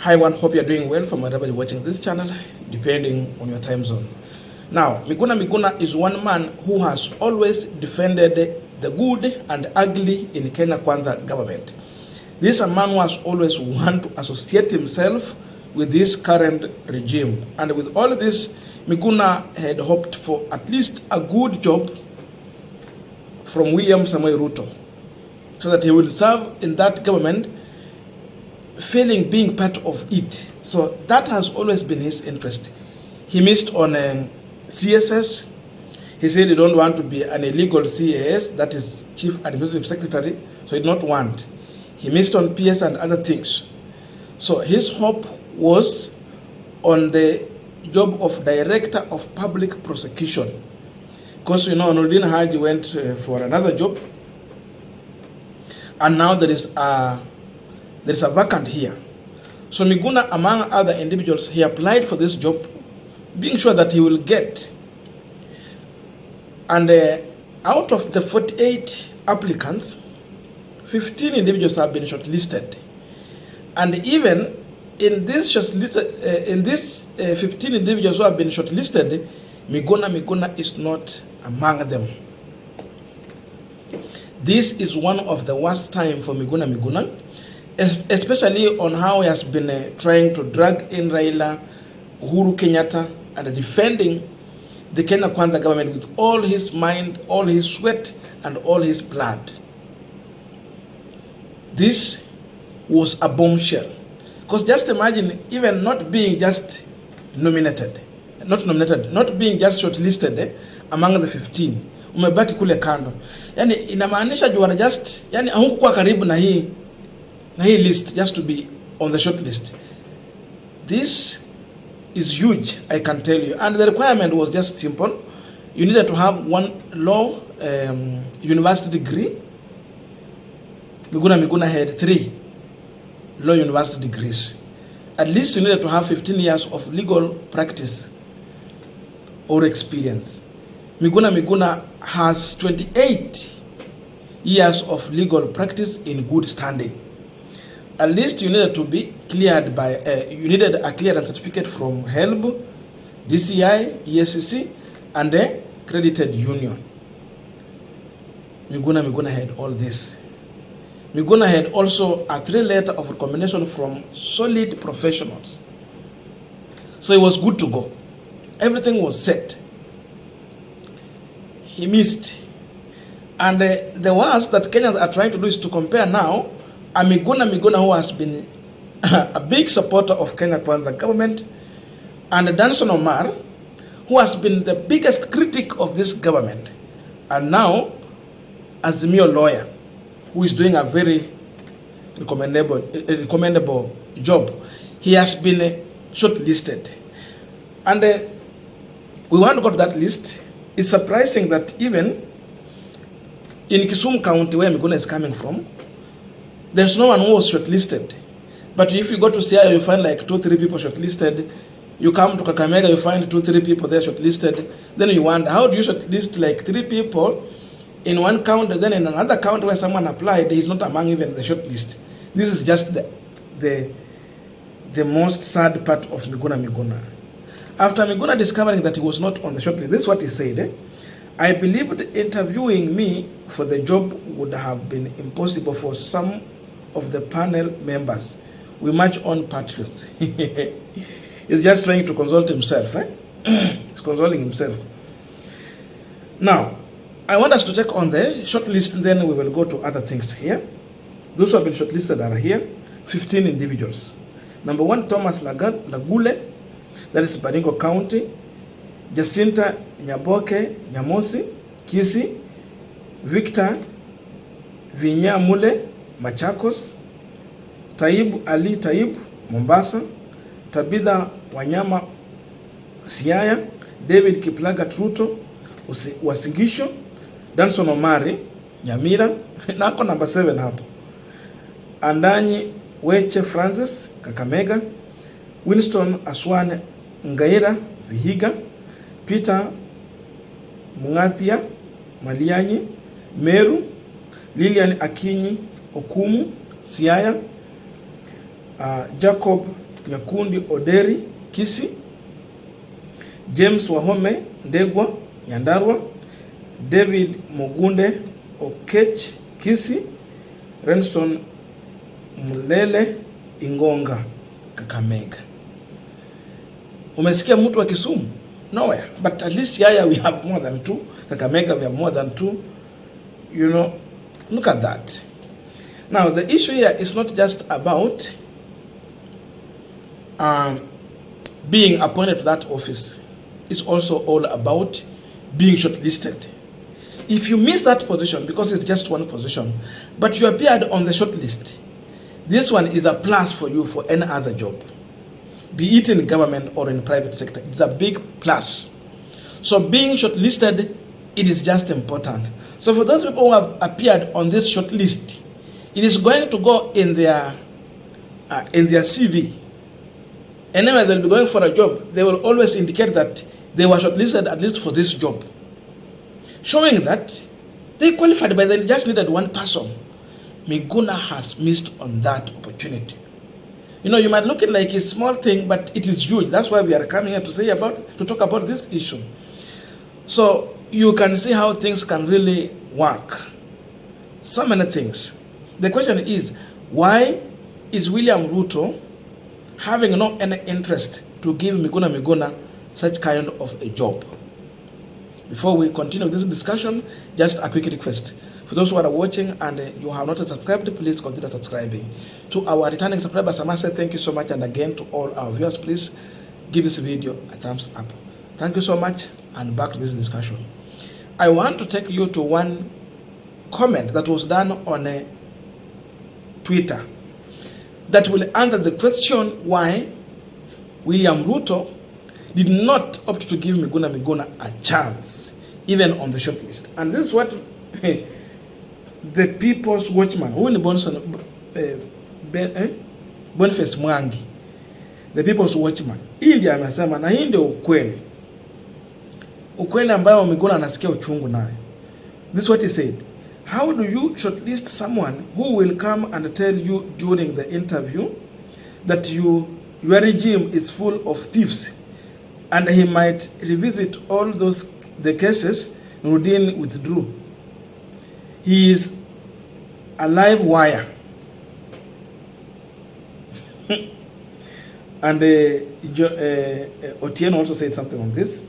Hi everyone, hope you're doing well from wherever you're watching this channel, depending on your time zone. Now, Miguna Miguna is one man who has always defended the good and ugly in Kenya Kwanza government. This is a man who has always wanted to associate himself with this current regime. And with all of this, Miguna had hoped for at least a good job from William Samoei Ruto, so that he will serve in that government, failing being part of it. So that has always been his interest. He missed on CSS. He said he don't want to be an illegal CAS, that is Chief Administrative Secretary, so he did not want. He missed on PS and other things. So his hope was on the job of Director of Public Prosecution. Because you know, Nordin Haji went for another job, and now there is a vacant here. So Miguna, among other individuals, he applied for this job, being sure that he will get. And out of the 48 applicants, 15 individuals have been shortlisted. And even in this 15 individuals who have been shortlisted, Miguna is not among them. This is one of the worst time for Miguna, especially on how he has been trying to drag in Raila, Uhuru Kenyatta, and defending the Kenya Kwanza government with all his mind, all his sweat, and all his blood. This was a bombshell. Because just imagine, even not being just not being just shortlisted among the 15, umebaki kule kando. Yani inamaanisha you are just, yani hukukuwa karibu na hii list just to be on the short list. This is huge, I can tell you. And the requirement was just simple. You needed to have one law university degree. Miguna had 3 law university degrees. At least you needed to have 15 years of legal practice or experience. Miguna has 28 years of legal practice in good standing. At least you needed to be cleared by, you needed a clearance certificate from HELB, DCI, ESCC, and a credited union. Miguna had all this. Miguna had also a 3-letter of recommendation from solid professionals. So it was good to go. Everything was set. He missed. And the worst that Kenyans are trying to do is to compare now a Miguna who has been a big supporter of Kenya Kwanza government, and Danson Omar, who has been the biggest critic of this government, and now Azimio lawyer, who is doing a very recommendable job. He has been shortlisted. And we want to go to that list. It's surprising that even in Kisumu County, where Miguna is coming from, there's no one who was shortlisted. But if you go to Siaya, you find like 2-3 people shortlisted. You come to Kakamega, you find 2-3 people there shortlisted. Then you wonder, how do you shortlist like 3 people in one county, then in another county where someone applied, he's not among even the shortlist? This is just the most sad part of Miguna. After Miguna discovering that he was not on the shortlist, this is what he said. I believed interviewing me for the job would have been impossible for some of the panel members. We march on patriots. He's just trying to consult himself. He's consoling himself. Now, I want us to check on the shortlist, and then we will go to other things here. Those who have been shortlisted are here, 15 individuals. Number 1, Thomas Lagule, that is Baringo County. Jacinta Nyaboke Nyamosi, Kisii. Victor Vinyamule, Machakos. Taib Ali Taib, Mombasa. Tabitha Wanyama, Siaya. David Kiplagat Ruto, Wasingisho. Danson Omari, Nyamira. Nako number 7 hapo. Andanyi Weche Francis, Kakamega. Winston Aswane Ngaira, Vihiga. Peter Mungathia, Malianyi, Meru. Lilian Akinyi Okumu, Siaya. Jacob Nyakundi Oderi, Kisii, James Wahome Ndegwa, Nyandarua, David Mugunde Okech, Kisii, Renson Mulele Ingonga, Kakamega. Umesikia mtu wa Kisumu? Nowhere. But at least here we have more than 2. Kakamega we have more than 2. You know, look at that. Now the issue here is not just about being appointed to that office. It's also all about being shortlisted. If you miss that position, because it's just one position, but you appeared on the shortlist, this one is a plus for you for any other job, be it in government or in private sector. It's a big plus. So being shortlisted, it is just important. So for those people who have appeared on this shortlist, it is going to go in their CV. Anyway, they'll be going for a job. They will always indicate that they were shortlisted at least for this job, showing that they qualified, but they just needed one person. Miguna has missed on that opportunity. You know, you might look at it like a small thing, but it is huge. That's why we are coming here to talk about this issue. So you can see how things can really work. So many things. The question is, why is William Ruto having no any interest to give Miguna Miguna such kind of a job? Before we continue this discussion, just a quick request. For those who are watching and you have not subscribed, please consider subscribing. To our returning subscribers, I must say thank you so much. And again, to all our viewers, please give this video a thumbs up. Thank you so much, and back to this discussion. I want to take you to one comment that was done on Twitter that will answer the question why William Ruto did not opt to give Miguna Miguna a chance, even on the shortlist. And this is what the People's Watchman, who in Boniface Mwangi, the People's Watchman, hii ndiye amesema, na hii ndio ukweli. Ukweli ambayo Miguna anasikia uchungu nayo. This is what he said. How do you shortlist someone who will come and tell you during the interview that your regime is full of thieves, and he might revisit all the cases Nurdin withdrew? He is a live wire. And Otieno also said something on this.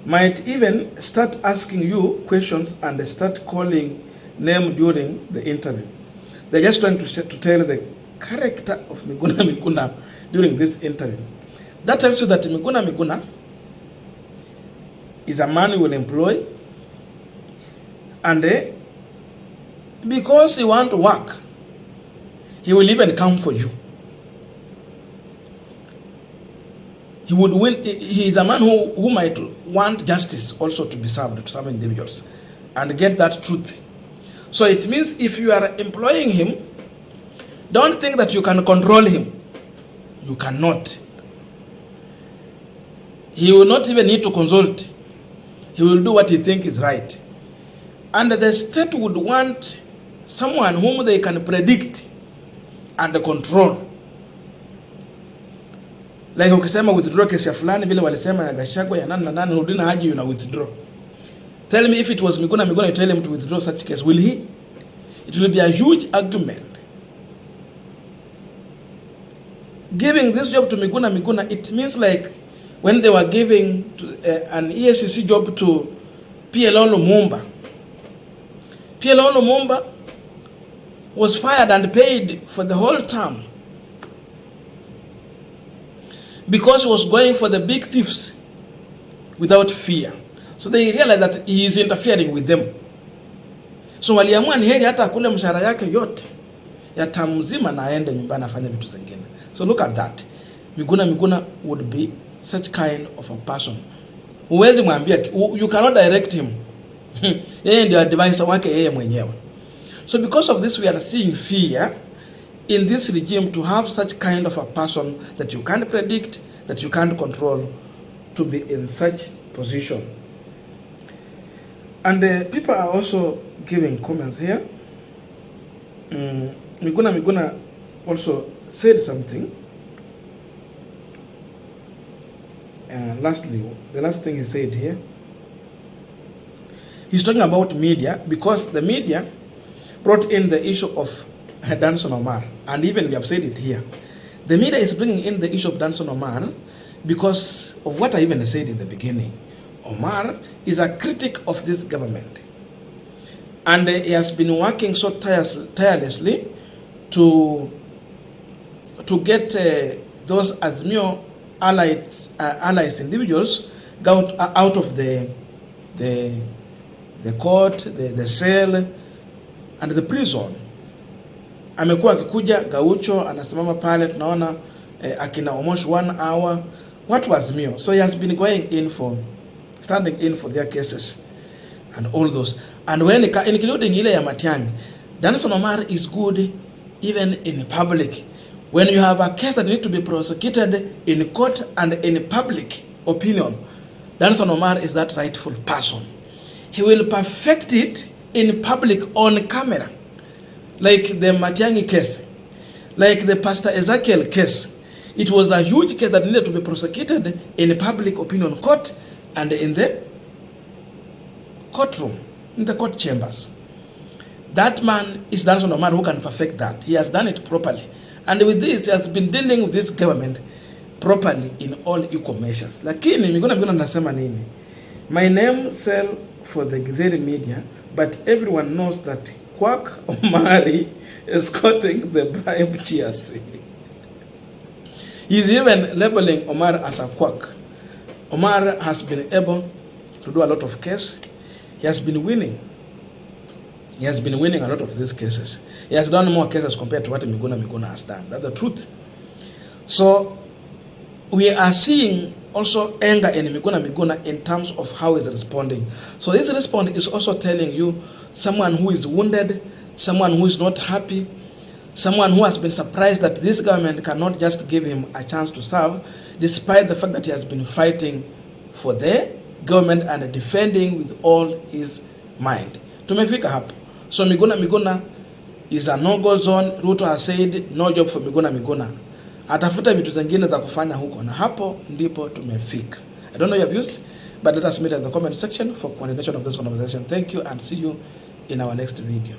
Might even start asking you questions and start calling name during the interview. They're just trying to tell the character of Miguna Miguna during this interview. That tells you that Miguna Miguna is a man who will employ, and because he wants to work, he will even come for you. He would win. He is a man who might want justice also to be served to some individuals and get that truth. So it means if you are employing him, don't think that you can control him. You cannot. He will not even need to consult. He will do what he thinks is right. And the state would want someone whom they can predict and control. Like ukisema withdraw kesi ya fulani vile walisema ya Gachagua ya nani na nani, Rudina Haji you na withdraw. Tell me if it was Miguna Miguna, you tell him to withdraw such case, will he? It will be a huge argument. Giving this job to Miguna Miguna, it means like when they were giving an ESCC job to PLO Lumumba. PLO Lumumba was fired and paid for the whole term because he was going for the big thieves without fear. So they realized that he is interfering with them. So waliamua ni heri hata akule mshahara yake yote ya tamu mzima na aende nyumbani afanye vitu zingine. So look at that. Miguna Miguna would be such kind of a person. Huwezi mwambia, you cannot direct him. Yeye ndio advisor wake yeye mwenyewe. So because of this, we are seeing fear in this regime to have such kind of a person that you can't predict, that you can't control, to be in such position. And people are also giving comments here. Miguna Miguna also said something. lastly, the last thing he said here, he's talking about media, because the media brought in the issue of Danson Omar, and even we have said it here. The media is bringing in the issue of Danson Omar because of what I even said in the beginning. Omar is a critic of this government, and he has been working so tirelessly to get those Azimio allies individuals out of the court, the cell and the prison. Amekuwa akikuja Gaucho, anasimama pale, tunaona akina almost 1 hour. What was Azimio? So he has been standing in for their cases and all those. And when including ile ya Matiang'i, Danson Omar is good even in public. When you have a case that needs to be prosecuted in court and in public opinion, Danson Omar is that rightful person. He will perfect it in public on camera, like the Matiang'i case, like the Pastor Ezekiel case. It was a huge case that needed to be prosecuted in public opinion court and in the courtroom, in the court chambers. That man is Danson Omar who can perfect that. He has done it properly. And with this, he has been dealing with this government properly in all equal measures. Lakini, Miguna nasema nini? My name sell for the Githeri media, but everyone knows that Quack Omari is cutting the bribe cheers. He's even labeling Omar as a quack. Omar has been able to do a lot of cases. He has been winning. He has been winning a lot of these cases. He has done more cases compared to what Miguna Miguna has done. That's the truth. So we are seeing also anger in Miguna Miguna in terms of how he's responding. So this response is also telling you someone who is wounded, someone who is not happy, someone who has been surprised that this government cannot just give him a chance to serve, despite the fact that he has been fighting for the government and defending with all his mind. Tumefika hapo. So Miguna Miguna is a no-go zone. Ruto has said no job for Miguna Miguna. Atafuta vitu zingine za kufanya huko, na hapo ndipo tumefika. I don't know your views, but let us meet in the comment section for continuation of this conversation. Thank you and see you in our next video.